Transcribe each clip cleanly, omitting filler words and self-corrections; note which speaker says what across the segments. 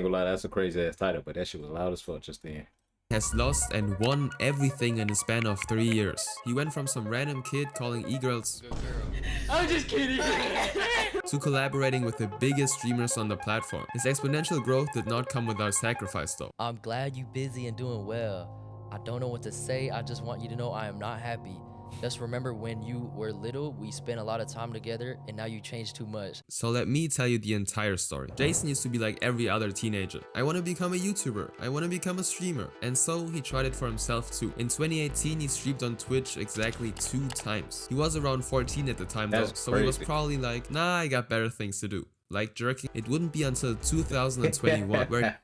Speaker 1: Ain't gonna lie, that's a crazy ass title, but that shit was loud as fuck just then.
Speaker 2: Has lost and won everything in a span of 3 years. He went from some random kid calling e-girls
Speaker 3: I'm just kidding.
Speaker 2: to collaborating with the biggest streamers on the platform. His exponential growth did not come without sacrifice though.
Speaker 4: I'm glad you busy and doing well. I don't know what to say. I just want you to know I am not happy. Just remember when you were little, we spent a lot of time together and now you changed too much.
Speaker 2: So let me tell you the entire story. Jason used to be like every other teenager. I want to become a YouTuber. I want to become a streamer. And so he tried it for himself too. In 2018, he streamed on Twitch exactly 2 times. He was around 14 at the time though, so he was probably like, nah, I got better things to do. Like jerking. It wouldn't be until 2021 where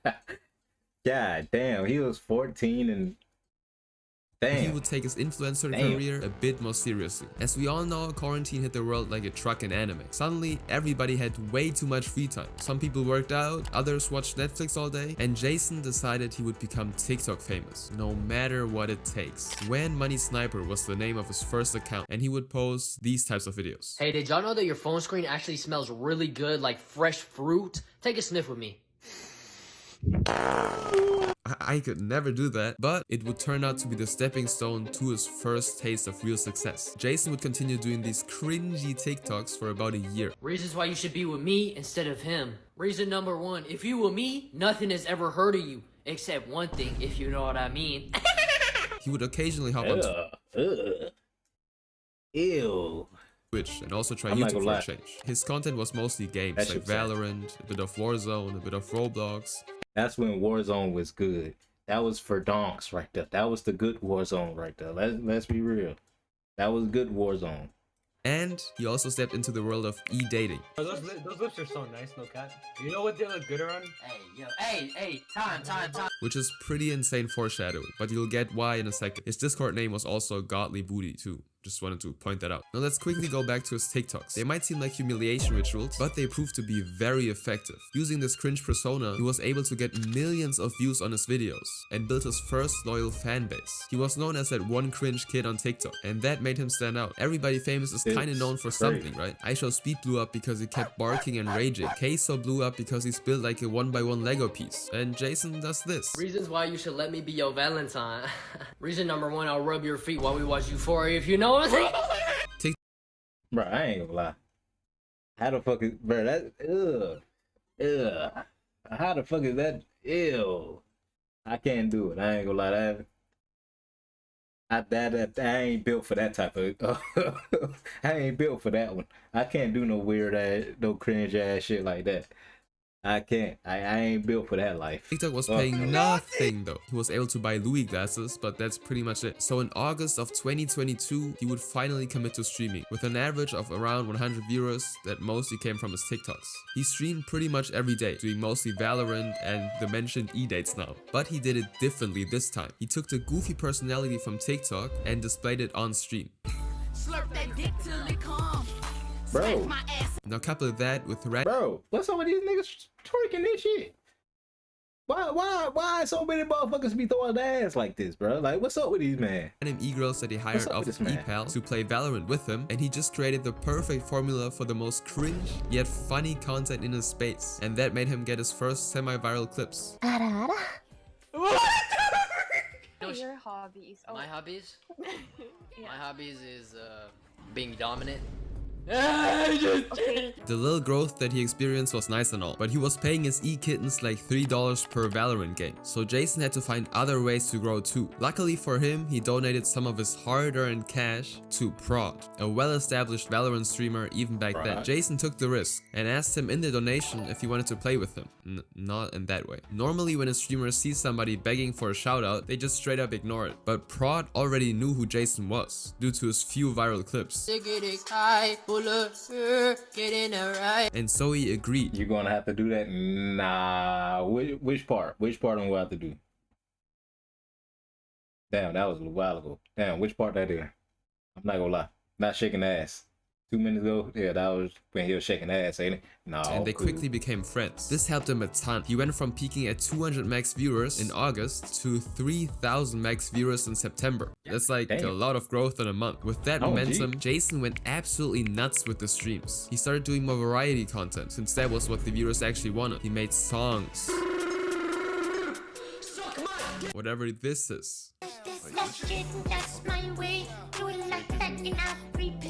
Speaker 1: God damn, he was 14 and
Speaker 2: he would take his influencer career a bit more seriously. As we all know, quarantine hit the world like a truck in anime. Suddenly, everybody had way too much free time. Some people worked out, others watched Netflix all day, and Jason decided he would become TikTok famous, no matter what it takes. When Money Sniper was the name of his first account, and he would post these types of videos.
Speaker 3: Hey, did y'all know that your phone screen actually smells really good, like fresh fruit? Take a sniff with me.
Speaker 2: I could never do that, but it would turn out to be the stepping stone to his first taste of real success. Jason would continue doing these cringy TikToks for about a year.
Speaker 3: Reasons why you should be with me instead of him. Reason number 1, if you with me, nothing has ever heard of you. Except one thing, if you know what I mean.
Speaker 2: He would occasionally hop on
Speaker 1: Ew.
Speaker 2: Twitch and also try YouTube for a change. His content was mostly games like Valorant, a bit of Warzone, a bit of Roblox.
Speaker 1: That's when Warzone was good. That was for donks right there. That was the good Warzone right there. Let's be real. That was good Warzone.
Speaker 2: And he also stepped into the world of e-dating.
Speaker 5: Those lips are so nice, no cap. You know what they look good around?
Speaker 3: Hey, yo, hey, time.
Speaker 2: Which is pretty insane foreshadowing, but you'll get why in a second. His Discord name was also Godly Booty too. Just wanted to point that out. Now let's quickly go back to his TikToks. They might seem like humiliation rituals, but they proved to be very effective. Using this cringe persona, he was able to get millions of views on his videos and built his first loyal fan base. He was known as that one cringe kid on TikTok, and that made him stand out. Everybody famous is kinda known for something, right? iShowSpeed blew up because he kept barking and raging. Queso blew up because he's built like a 1x1 Lego piece. And Jason does this.
Speaker 3: Reasons why you should let me be your Valentine. Reason number 1, I'll rub your feet while we watch Euphoria, if you know.
Speaker 1: Bro, I ain't gonna lie. How the fuck is, bro, that, ugh. How the fuck is that, ew. I can't do it, I ain't gonna lie. I ain't built for that type of, I ain't built for that one. I can't do no weird ass, no cringe ass shit like that. I can't. I ain't built for that life.
Speaker 2: TikTok was paying nothing though. He was able to buy Louis glasses, but that's pretty much it. So in August of 2022, he would finally commit to streaming. With an average of around 100 viewers that mostly came from his TikToks. He streamed pretty much every day, doing mostly Valorant and the mentioned e-dates now. But he did it differently this time. He took the goofy personality from TikTok and displayed it on stream.
Speaker 6: Slurp that dick till it comes.
Speaker 1: Bro.
Speaker 2: Now couple that with
Speaker 1: Bro, what's up with these niggas twerking this shit? Why so many motherfuckers be throwing their ass like this, bro? Like, what's up with these man?
Speaker 2: Random e-girls that he hired off of ePal to play Valorant with him, and he just created the perfect formula for the most cringe yet funny content in his space, and that made him get his first semi-viral clips.
Speaker 7: Your hobbies. Oh.
Speaker 3: My hobbies?
Speaker 7: Yeah.
Speaker 3: My hobbies is being dominant.
Speaker 7: Okay.
Speaker 2: The little growth that he experienced was nice and all, but he was paying his e-kittens like $3 per Valorant game, so Jason had to find other ways to grow too. Luckily for him, he donated some of his hard-earned cash to Prod, a well-established Valorant streamer even back then. Jason took the risk and asked him in the donation if he wanted to play with him. Not in that way. Normally when a streamer sees somebody begging for a shoutout, they just straight up ignore it, but Prod already knew who Jason was due to his few viral clips. And so he agreed.
Speaker 1: You're gonna have to do that? Nah. Which part? Which part I'm gonna have to do? Damn, that was a while ago. Damn, which part that is? I'm not gonna lie. Not shaking ass. 2 minutes ago, yeah, that was when he was shaking ass, ain't it? No.
Speaker 2: And they quickly became friends. This helped him a ton. He went from peaking at 200 max viewers in August to 3,000 max viewers in September. That's like a lot of growth in a month. With that momentum, Jason went absolutely nuts with the streams. He started doing more variety content, since that was what the viewers actually wanted. He made songs. Whatever this is.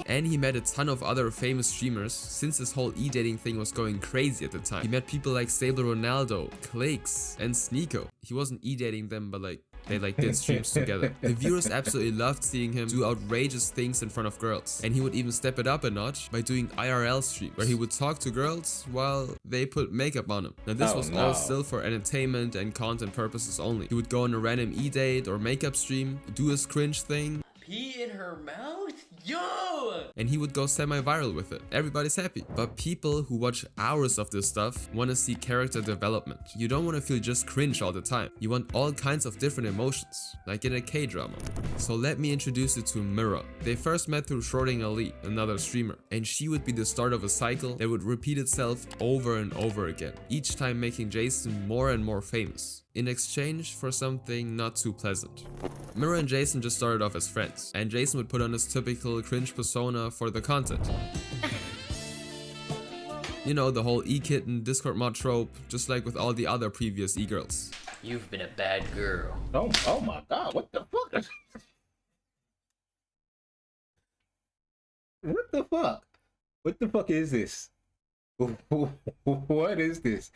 Speaker 2: And he met a ton of other famous streamers since this whole e-dating thing was going crazy at the time. He met people like Sable Ronaldo, Clake's, and Sneeko. He wasn't e-dating them, but like they did streams together. The viewers absolutely loved seeing him do outrageous things in front of girls. And he would even step it up a notch by doing IRL streams where he would talk to girls while they put makeup on him. Now this was all still for entertainment and content purposes only. He would go on a random e-date or makeup stream, do his cringe thing.
Speaker 3: Pee in her mouth? Yo!
Speaker 2: And he would go semi-viral with it. Everybody's happy. But people who watch hours of this stuff want to see character development. You don't want to feel just cringe all the time. You want all kinds of different emotions, like in a K-drama. So let me introduce you to Mira. They first met through Shorting Ali, another streamer, and she would be the start of a cycle that would repeat itself over and over again, each time making Jason more and more famous, in exchange for something not too pleasant. Mira and Jason just started off as friends, and Jason would put on his typical cringe persona for the content. You know, the whole e-kitten Discord mod trope, just like with all the other previous e-girls.
Speaker 3: You've been a bad girl.
Speaker 1: Oh my god, what the fuck? What the fuck? What the fuck is this? What is this?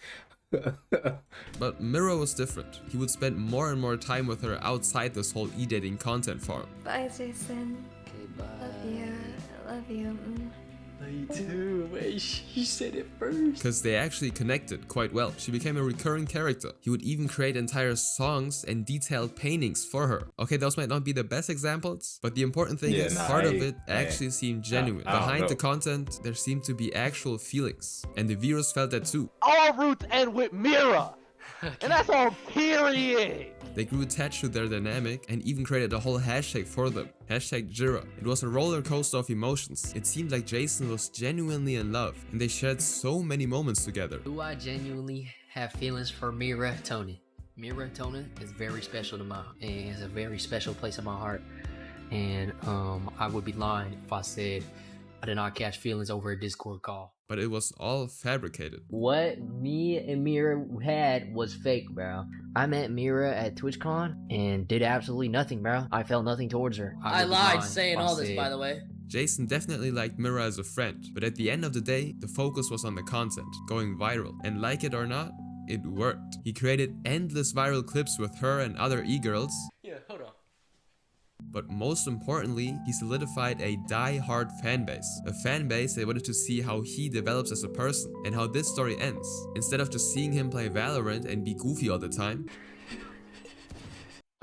Speaker 2: But Mira was different. He would spend more and more time with her outside this whole e-dating content farm.
Speaker 7: Bye, Jason.
Speaker 3: Okay, bye.
Speaker 7: Love you. I love you.
Speaker 3: Me too. Wait, she said it first.
Speaker 2: Because they actually connected quite well. She became a recurring character. He would even create entire songs and detailed paintings for her. Okay, those might not be the best examples, but the important thing is part of it actually seemed genuine. Behind the content, there seemed to be actual feelings. And the viewers felt that too.
Speaker 8: All roots end with Mira. And that's on period.
Speaker 2: They grew attached to their dynamic and even created a whole hashtag for them. Hashtag Jira. It was a roller coaster of emotions. It seemed like Jason was genuinely in love, and they shared so many moments together.
Speaker 3: Do I genuinely have feelings for Mira Tony? Mira Tony is very special to mine, and it's a very special place in my heart. And I would be lying if I said I did not catch feelings over a Discord call.
Speaker 2: But it was all fabricated.
Speaker 3: What me and Mira had was fake, bro. I met Mira at TwitchCon and did absolutely nothing, bro. I felt nothing towards her.
Speaker 9: I lied saying all this, by the way.
Speaker 2: Jason definitely liked Mira as a friend, but at the end of the day, the focus was on the content, going viral. And like it or not, it worked. He created endless viral clips with her and other e-girls.
Speaker 3: Yeah, hold on.
Speaker 2: But most importantly, he solidified a die-hard fanbase. A fanbase that wanted to see how he develops as a person and how this story ends, instead of just seeing him play Valorant and be goofy all the time.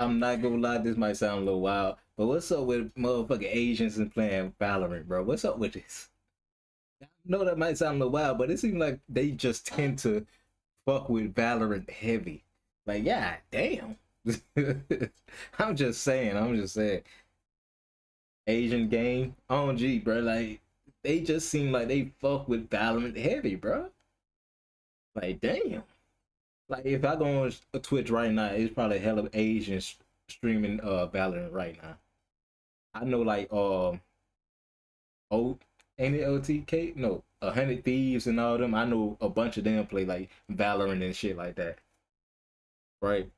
Speaker 1: I'm not gonna lie, this might sound a little wild, but what's up with motherfucking Asians and playing Valorant, bro? What's up with this? I know that might sound a little wild, but it seems like they just tend to fuck with Valorant heavy. Like, yeah, damn. I'm just saying. Asian game on G, bro. Like, they just seem like they fuck with Valorant heavy, bro. Like, damn. Like, if I go on Twitch right now, it's probably hell of Asians streaming Valorant right now. I know, like, ain't it OTK? No, 100 Thieves and all them. I know a bunch of them play like Valorant and shit like that. Right?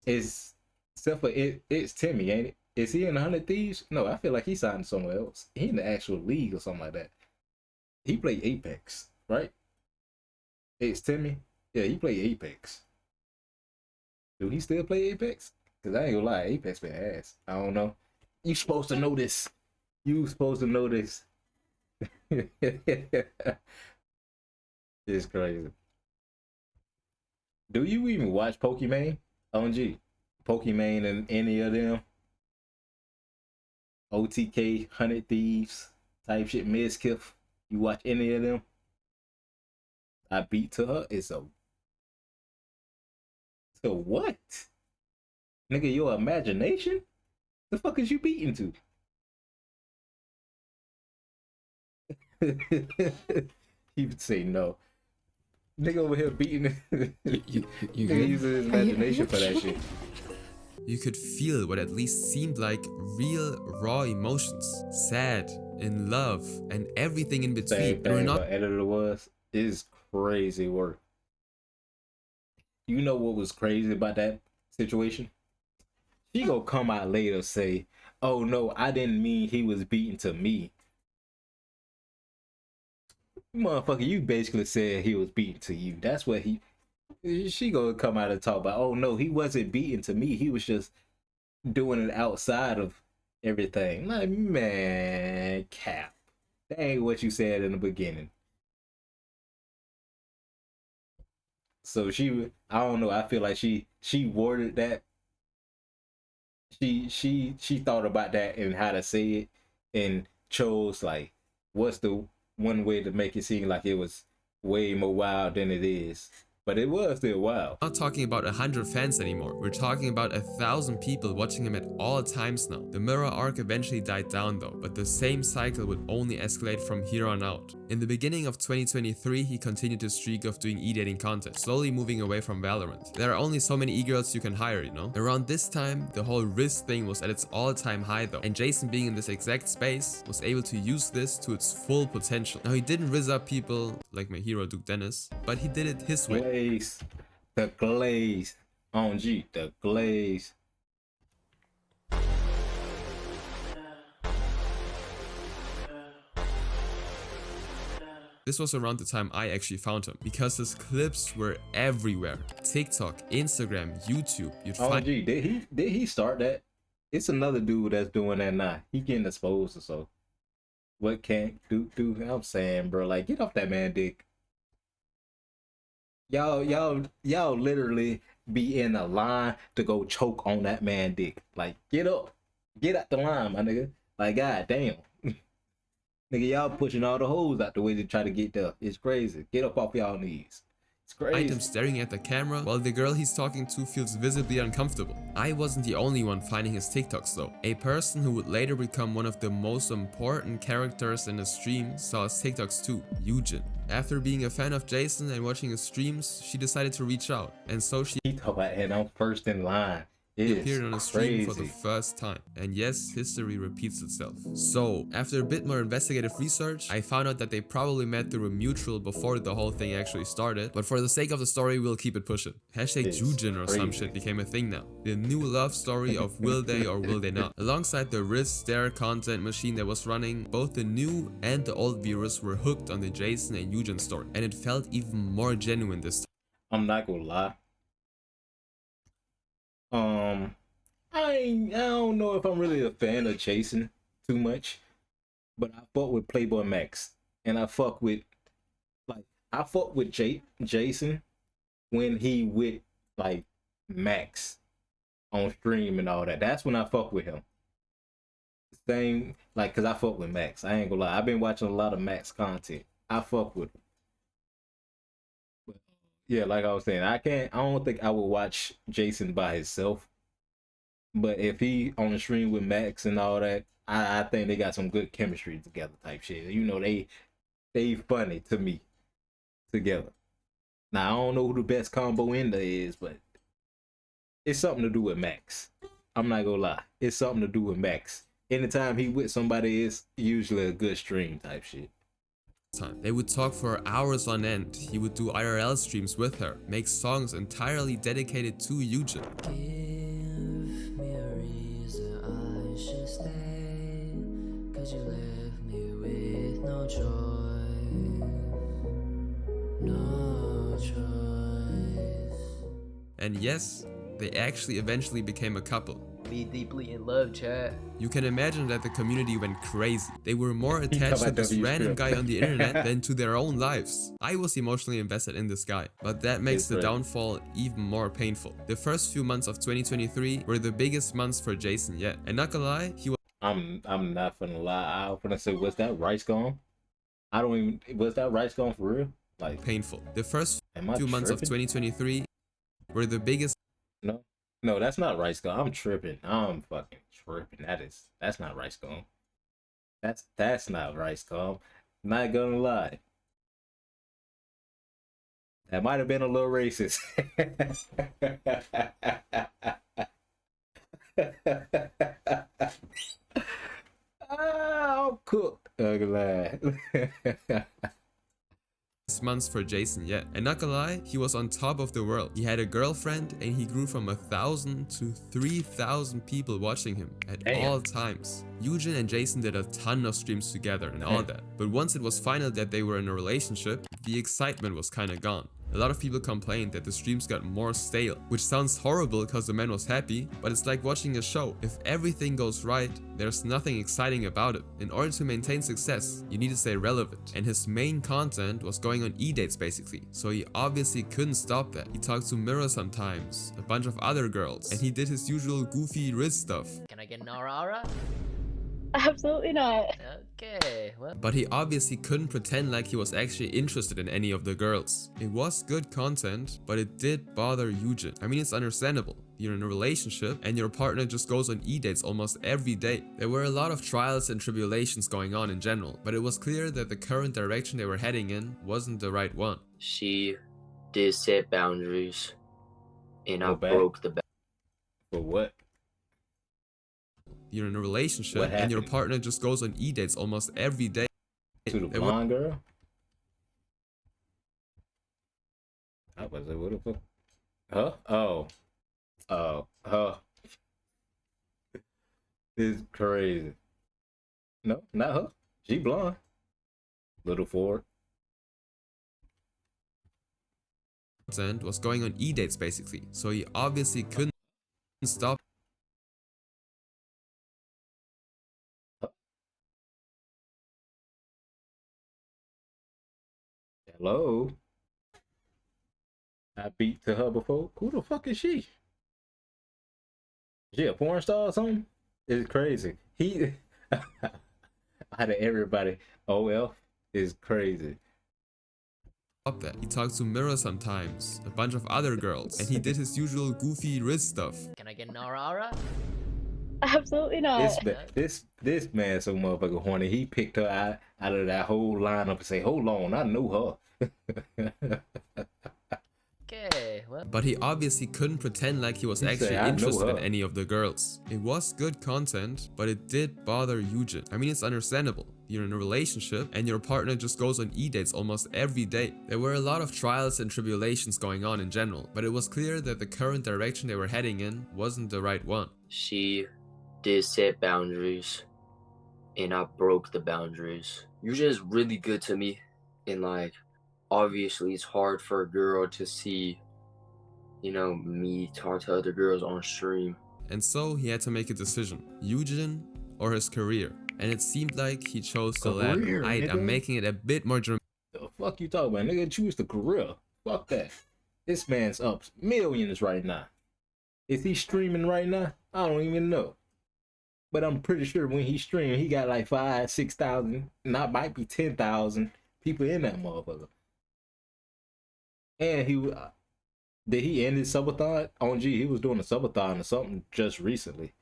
Speaker 1: It's except for it's Timmy, ain't it? Is he in 100 Thieves? No, I feel like he signed somewhere else. He in the actual league or something like that. He played Apex, right? It's Timmy. Yeah, he played Apex. Do he still play Apex? Cause I ain't gonna lie, Apex been ass. I don't know. You supposed to know this. You supposed to know this. It's crazy. Do you even watch Pokemon? OMG. Pokemon and any of them? OTK, 100 Thieves, type shit, Mizkif. You watch any of them? I beat to her. It's a... So what? Nigga, your imagination? The fuck is you beating to? He would say no. Nigga over here beating
Speaker 2: you
Speaker 1: nigga using his imagination for that shit.
Speaker 2: You could feel what at least seemed like real raw emotions. Sad, in love, and everything in between.
Speaker 1: Same thing what editor was. Is crazy work. You know what was crazy about that situation? She gonna come out later say, "Oh no, I didn't mean he was beaten to me." Motherfucker, you basically said he was beaten to you. That's what he. She gonna come out and talk about. Oh no, he wasn't beaten to me. He was just doing it outside of everything. Like, man, cap. That ain't what you said in the beginning. So I don't know. I feel like she worded that. She thought about that and how to say it, and chose like, what's the one way to make it seem like it was way more wild than it is. But it was still wild.
Speaker 2: Not talking about 100 fans anymore, we're talking about 1,000 people watching him at all times now. The mirror arc eventually died down though, but the same cycle would only escalate from here on out. In the beginning of 2023, he continued his streak of doing e-dating content, slowly moving away from Valorant. There are only so many e-girls you can hire, you know? Around this time, the whole Riz thing was at its all-time high though, and Jason, being in this exact space, was able to use this to its full potential. Now, he didn't Riz up people like my hero Duke Dennis, but he did it his way.
Speaker 1: The glaze on G, the glaze.
Speaker 2: This was around the time I actually found him, because his clips were everywhere. TikTok, Instagram, YouTube. You'd find.
Speaker 1: Gee, did he start that? It's another dude that's doing that now. He getting exposed or so. What can't do? I'm saying, bro, like, get off that man dick. Y'all literally be in a line to go choke on that man dick. Like, get up, get out the line, my nigga. Like, god damn. Nigga, y'all pushing all the hoes out the way to try to get there. It's crazy. Get up off y'all knees. It's crazy.
Speaker 2: Him staring at the camera while the girl he's talking to feels visibly uncomfortable. I wasn't the only one finding his TikToks though. A person who would later become one of the most important characters in the stream saw his TikToks too, Eugen. After being a fan of Jason and watching his streams, she decided to reach out, and so she
Speaker 1: talk about, and I'm first in line.
Speaker 2: Appeared on a stream for the first time. And yes, history repeats itself. So, after a bit more investigative research, I found out that they probably met through a mutual before the whole thing actually started. But for the sake of the story, we'll keep it pushing. Hashtag Jujin or some shit became a thing now. The new love story of will they or will they not. Alongside the Riz Stare content machine that was running, both the new and the old viewers were hooked on the Jason and Eugen story. And it felt even more genuine this time.
Speaker 1: I'm not gonna lie. I don't know if I'm really a fan of Jason too much, but I fuck with Playboy Max, and I fuck with Jason when he with like Max on stream and all that. That's when I fuck with him. Same, like, cause I fuck with Max. I ain't gonna lie. I've been watching a lot of Max content. I fuck with him. But yeah, like I was saying, I don't think I would watch Jason by himself. But if he on the stream with Max and all that, I think they got some good chemistry together type shit. You know, they funny to me together. Now, I don't know who the best combo in there is, but it's something to do with Max. I'm not gonna lie. It's something to do with Max. Anytime he with somebody, it's usually a good stream type shit.
Speaker 2: They would talk for hours on end. He would do IRL streams with her, make songs entirely dedicated to Eugen.
Speaker 10: Cause you left me with no choice, no choice.
Speaker 2: And yes, they actually eventually became a couple.
Speaker 3: Be deeply in love, chat.
Speaker 2: You can imagine that the community went crazy. They were more attached to this random guy on the internet than to their own lives. I was emotionally invested in this guy, but that makes the downfall even more painful. The first few months of 2023 were the biggest months for Jason yet. And not gonna lie, he was
Speaker 1: I'm not gonna lie. I was gonna say, was that rice gone? I don't even. Was that rice gone for real? Like,
Speaker 2: painful. The first few months of 2023 were the biggest.
Speaker 1: No, that's not rice gone. I'm tripping. I'm fucking tripping. That's not rice gone. That's not rice gone. Not gonna lie. That might have been a little racist. I'm cooked.
Speaker 2: best months for Jason yet. And not gonna lie, he was on top of the world. He had a girlfriend and he grew from 1,000 to 3,000 people watching him at all times. Eugen and Jason did a ton of streams together and all that. But once it was final that they were in a relationship, the excitement was kinda gone. A lot of people complained that the streams got more stale, which sounds horrible because the man was happy, but it's like watching a show. If everything goes right, there's nothing exciting about it. In order to maintain success, you need to stay relevant. And his main content was going on e-dates basically, so he obviously couldn't stop that. He talked to Mirror sometimes, a bunch of other girls, and he did his usual goofy wrist stuff.
Speaker 4: Can I get an aura?
Speaker 11: Absolutely not.
Speaker 4: Okay, well.
Speaker 2: But he obviously couldn't pretend like he was actually interested in any of the girls. It was good content, but it did bother Eugen. I mean, it's understandable. You're in a relationship and your partner just goes on e-dates almost every day. There were a lot of trials and tribulations going on in general, but it was clear that the current direction they were heading in wasn't the right one.
Speaker 10: She did set boundaries, and I broke the boundaries.
Speaker 1: For what?
Speaker 2: You're in a relationship and your partner just goes on e-dates almost every day.
Speaker 1: To the blonde girl? I was like, what the fuck? Huh? Oh. Oh. Huh. This is crazy. No, not her. She blonde. Little Ford.
Speaker 2: Was going on e-dates basically, so he obviously couldn't stop.
Speaker 1: Hello? I beat to her before. Who the fuck is she? She a porn star or something? It's crazy. He out of everybody, OF is crazy.
Speaker 2: That. He talked to Mirror sometimes, a bunch of other girls, and he did his usual goofy wrist stuff.
Speaker 4: Can I get an aura?
Speaker 11: Absolutely not.
Speaker 1: This man so motherfucking horny. He picked her out of that whole lineup and say, hold on, I know her.
Speaker 4: Okay, well.
Speaker 2: But he obviously couldn't pretend like he was actually interested in any of the girls. It was good content, but it did bother Eugen. I mean, it's understandable. You're in a relationship and your partner just goes on e-dates almost every day. There were a lot of trials and tribulations going on in general, but it was clear that the current direction they were heading in wasn't the right one.
Speaker 10: She did set boundaries, and I broke the boundaries. Eugen is really good to me, and like, obviously it's hard for a girl to see, you know, me talk to other girls on stream.
Speaker 2: And so he had to make a decision, Eugen or his career. And it seemed like he chose the latter. I'm making it a bit more dramatic.
Speaker 1: The fuck you talking about? Nigga, choose the career. Fuck that. This man's up millions right now. Is he streaming right now? I don't even know. But I'm pretty sure when he streamed, he got like 5,000, 6,000, not might be 10,000 people in that motherfucker. And he did he end his subathon? On G, he was doing a subathon or something just recently.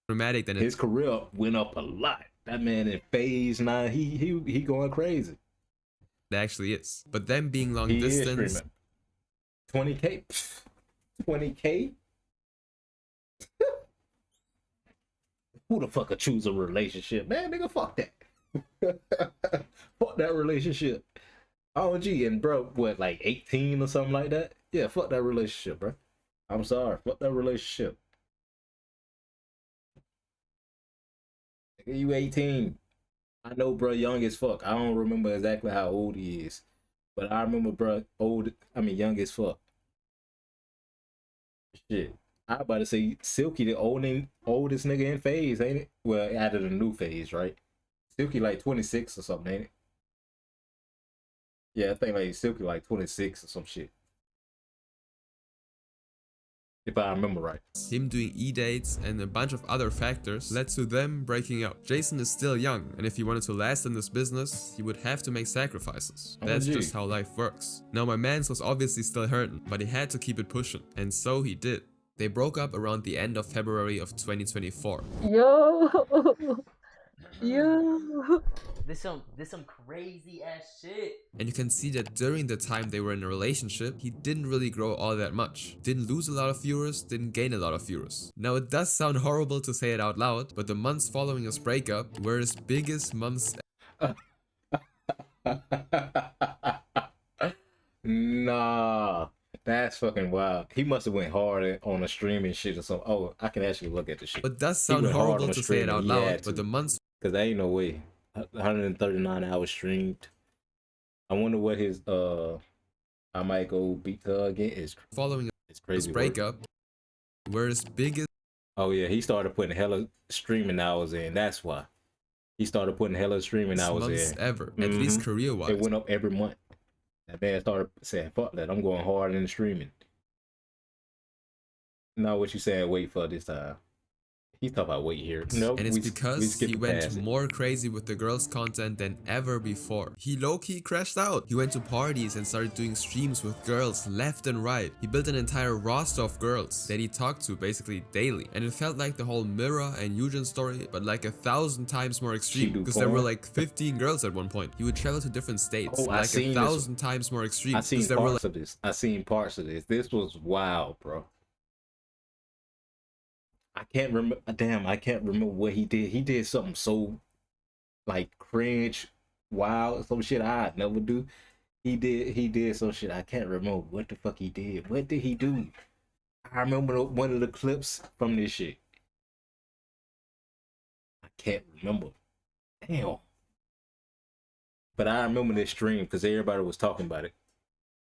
Speaker 2: Dramatic than
Speaker 1: his career went up a lot. That man in phase 9, he going crazy.
Speaker 2: It actually is. But them being long distance,
Speaker 1: 20K, 20K. Who the fuck would choose a relationship, man? Nigga, fuck that. Fuck that relationship. OG and bro, what, like 18 or something like that? Yeah, fuck that relationship, bro. I'm sorry, fuck that relationship. Nigga, you 18. I know, bro, young as fuck. I don't remember exactly how old he is, but I remember, bro, young as fuck. Shit. I about to say Silky, the oldest nigga in phase, ain't it? Well, out of the new phase, right? Silky like 26 or something, ain't it? Yeah, I think like Silky like 26 or some shit. If I remember right.
Speaker 2: Him doing e-dates and a bunch of other factors led to them breaking up. Jason is still young, and if he wanted to last in this business, he would have to make sacrifices. That's just how life works. Now my mans was obviously still hurting, but he had to keep it pushing, and so he did. They broke up around the end of February of 2024.
Speaker 11: Yo.
Speaker 4: This some crazy ass shit.
Speaker 2: And you can see that during the time they were in a relationship, he didn't really grow all that much. Didn't lose a lot of viewers, didn't gain a lot of viewers. Now it does sound horrible to say it out loud, but the months following his breakup were his biggest months.
Speaker 1: Nah, that's fucking wild. He must have went hard on the streaming shit or something. Oh, I can actually look at the shit.
Speaker 2: It does
Speaker 1: He
Speaker 2: sound
Speaker 1: went hard
Speaker 2: horrible
Speaker 1: on the
Speaker 2: to say it
Speaker 1: streaming.
Speaker 2: out
Speaker 1: He
Speaker 2: loud,
Speaker 1: had
Speaker 2: but
Speaker 1: to.
Speaker 2: the months
Speaker 1: Cause there ain't no way. 139 hours streamed. I wonder what his I might go beat her again.
Speaker 2: following
Speaker 1: It's
Speaker 2: his
Speaker 1: crazy
Speaker 2: breakup were his biggest
Speaker 1: Oh yeah, he started putting hella streaming hours in. That's why he started putting hella streaming hours
Speaker 2: months
Speaker 1: in.
Speaker 2: ever, at least career-wise.
Speaker 1: It went up every month. That man started saying, "Fuck that! I'm going hard in the streaming." Now what you saying? Wait for this time. He's talking about wait here. No,
Speaker 2: And it's because he went more crazy with the girls' content than ever before. He low-key crashed out. He went to parties and started doing streams with girls left and right. He built an entire roster of girls that he talked to basically daily. And it felt like the whole Mira and Eugen story, but like 1,000 times more extreme. Because there were like 15 girls at one point. He would travel to different states, like 1,000 times more extreme.
Speaker 1: I seen parts of this. I seen parts of this. This was wild, bro. I can't remember. Damn, I can't remember what he did. He did something so like cringe, wild, some shit I'd never do. He did some shit I can't remember what the fuck he did. What did he do? I remember one of the clips from this shit. I can't remember. Damn. But I remember this stream because everybody was talking about it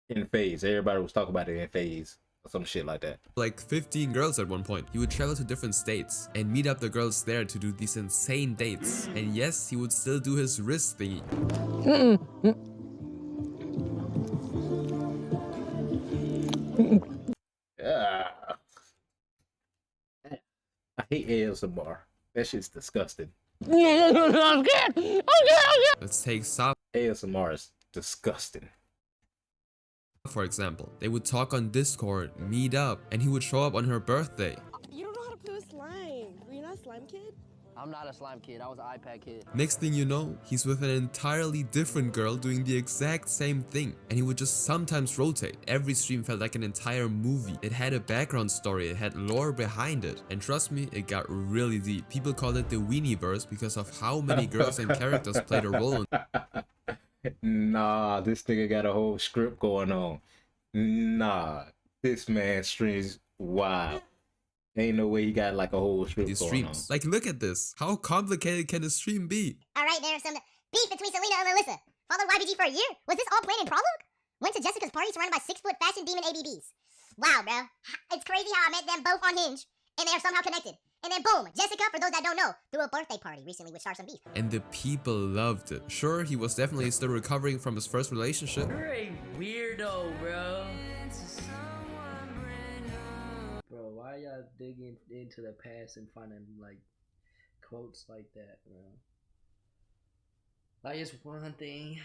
Speaker 1: in phase. Everybody was talking about it in phase. Some shit like that.
Speaker 2: Like 15 girls at one point. He would travel to different states and meet up the girls there to do these insane dates. And yes, he would still do his wrist thingy.
Speaker 1: I hate ASMR. That shit's disgusting.
Speaker 2: Let's take Saf.
Speaker 1: ASMR is disgusting.
Speaker 2: For example, they would talk on Discord, meet up, and he would show up on her birthday.
Speaker 12: You don't know how to play with slime. Were you not a slime kid?
Speaker 4: I'm not a slime kid. I was an iPad kid.
Speaker 2: Next thing you know, he's with an entirely different girl doing the exact same thing. And he would just sometimes rotate. Every stream felt like an entire movie. It had a background story, it had lore behind it. And trust me, it got really deep. People called it the Weenie-verse because of how many girls and characters played a role in
Speaker 1: Nah, this nigga got a whole script going on. Nah, this man streams wild. Ain't no way he got like a whole script
Speaker 2: these
Speaker 1: going
Speaker 2: streams.
Speaker 1: on.
Speaker 2: Like, look at this. How complicated can a stream be?
Speaker 13: Alright, there's some beef between Selena and Melissa. Followed YBG for a year? Was this all planned in prologue? Went to Jessica's party surrounded by 6-foot fashion demon ABBs. Wow, bro. It's crazy how I met them both on Hinge, and they are somehow connected. And then boom, Jessica, for those that don't know, threw a birthday party recently with Stars and Beef.
Speaker 2: And the people loved it. Sure, he was definitely still recovering from his first relationship.
Speaker 9: You're a weirdo, bro. Bro, why y'all digging into the past and finding like quotes like that, bro? Like it's one thing.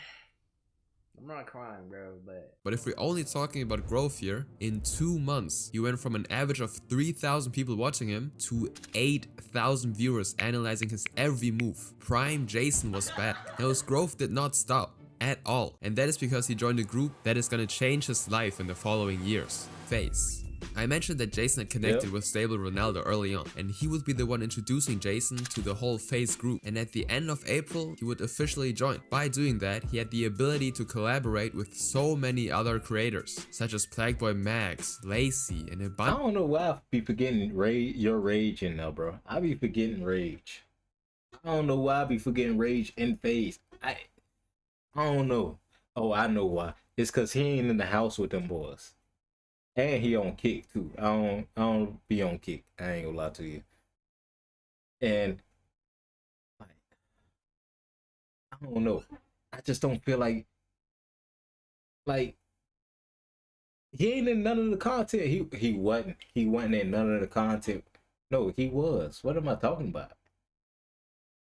Speaker 9: I'm not crying, bro,
Speaker 2: But if we're only talking about growth here, in 2 months, he went from an average of 3,000 people watching him to 8,000 viewers analyzing his every move. Prime Jason was back. Now his growth did not stop at all. And that is because he joined a group that is gonna change his life in the following years. FaZe. I mentioned that Jason had connected with Stable Ronaldo early on, and he would be the one introducing Jason to the whole FaZe group, and at the end of April, he would officially join. By doing that, he had the ability to collaborate with so many other creators, such as Plagueboy Max, Lacey, and a bunch.
Speaker 1: I don't know why I be forgetting your rage in there, bro. I be forgetting rage. I don't know why I be forgetting rage in FaZe. I don't know. Oh, I know why. It's cause he ain't in the house with them boys. And he on Kick too. I don't be on Kick. I ain't gonna lie to you. And like, I don't know. I just don't feel like he ain't in none of the content. He wasn't in none of the content. No, he was. What am I talking about?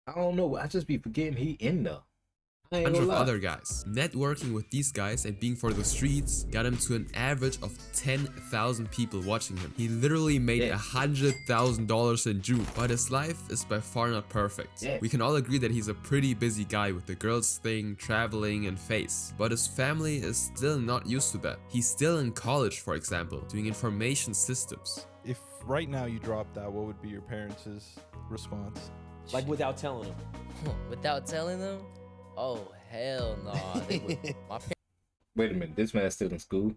Speaker 1: I don't know. I just be forgetting he in there.
Speaker 2: Bunch of other guys. Networking with these guys and being for the streets got him to an average of 10,000 people watching him. He literally made $100,000 in June, but his life is by far not perfect. We can all agree that he's a pretty busy guy with the girls thing, traveling, and FaZe, but his family is still not used to that. He's still in college, for example, doing information systems.
Speaker 14: If right now you dropped out, what would be your parents' response?
Speaker 5: Like without telling them.
Speaker 4: Without telling them? Oh, hell no.
Speaker 1: Wait a minute, this man's still in school.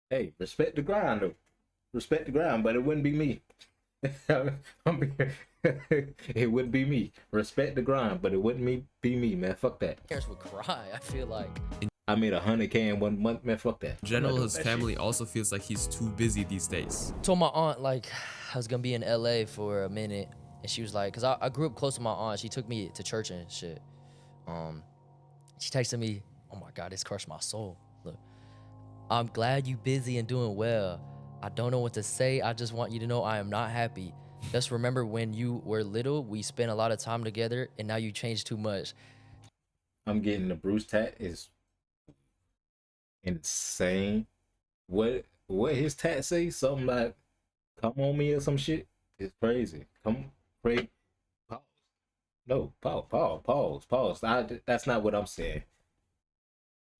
Speaker 1: Hey, respect the grind though. Respect the grind, but it wouldn't be me. It wouldn't be me. Respect the grind, but it wouldn't be me, man. Fuck that.
Speaker 4: Parents would cry, I feel like.
Speaker 1: I made 100K in 1 month, man. Fuck that.
Speaker 2: In general, his family also feels like he's too busy these days.
Speaker 4: Told my aunt, like, I was gonna be in LA for a minute, and she was like, cause I grew up close to my aunt. She took me to church and shit. She texted me, oh my God, this crushed my soul. Look, I'm glad you busy and doing well. I don't know what to say. I just want you to know I am not happy. Just remember when you were little, we spent a lot of time together, and now you changed too much.
Speaker 1: I'm getting the Bruce tat is insane. What his tat say? Something like "come on me" or some shit. It's crazy. Come pray. Pause. No, pause. That's not what I'm saying.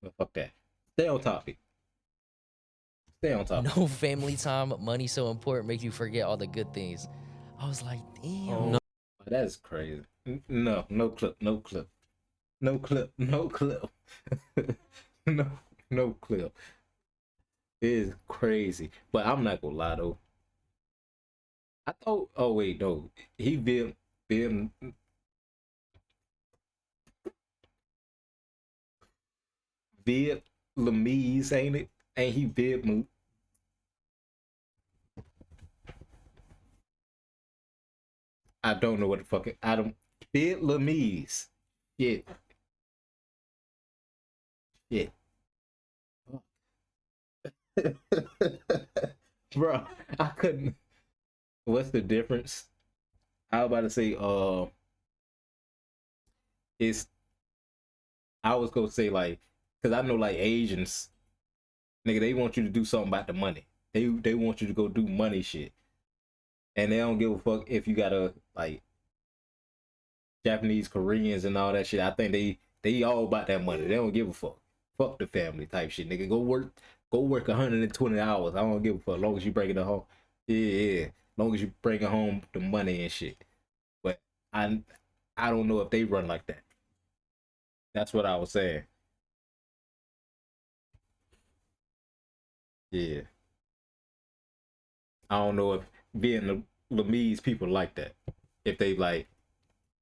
Speaker 1: But fuck that. Stay on topic. Stay on topic.
Speaker 4: No family time, money so important, make you forget all the good things. I was like, damn.
Speaker 1: Oh, no. That's crazy. No clip. No clip. No clip. It is crazy. But I'm not gonna lie though. I thought, oh wait, no. He Vietnamese, ain't it? Ain't he Vietnamese? I don't know what the fuck I don't Vietnamese. Shit. Bro, I couldn't. What's the difference? I was about to say, it's. I was gonna say like, cause I know like Asians, nigga, they want you to do something about the money. They want you to go do money shit, and they don't give a fuck if you gotta like Japanese, Koreans, and all that shit. I think they all about that money. They don't give a fuck. Fuck the family type shit, nigga. Go work 120 hours. I don't give a fuck. As long as you bring it home. Yeah. As long as you bring it home the money and shit. But I don't know if they run like that. That's what I was saying. Yeah. I don't know if Vietnamese people like that. If they like,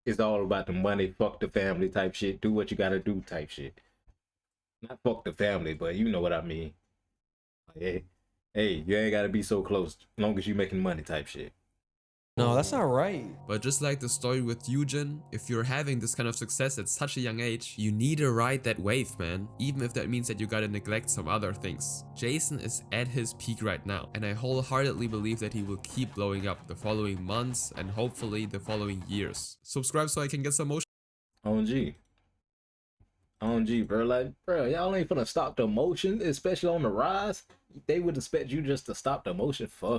Speaker 1: it's all about the money, fuck the family type shit. Do what you gotta do type shit. Not fuck the family, but you know what I mean. Like, hey, you ain't gotta be so close as long as you making money type shit.
Speaker 2: No, that's not right. But just like the story with Eugen, if you're having this kind of success at such a young age, you need to ride that wave, man. Even if that means that you gotta neglect some other things. Jason is at his peak right now, and I wholeheartedly believe that he will keep blowing up the following months and hopefully the following years. Subscribe so I can get some motion.
Speaker 1: On G, bro. Like, bro, y'all ain't finna stop the motion, especially on the rise. They would expect you just to stop the motion. Fuck.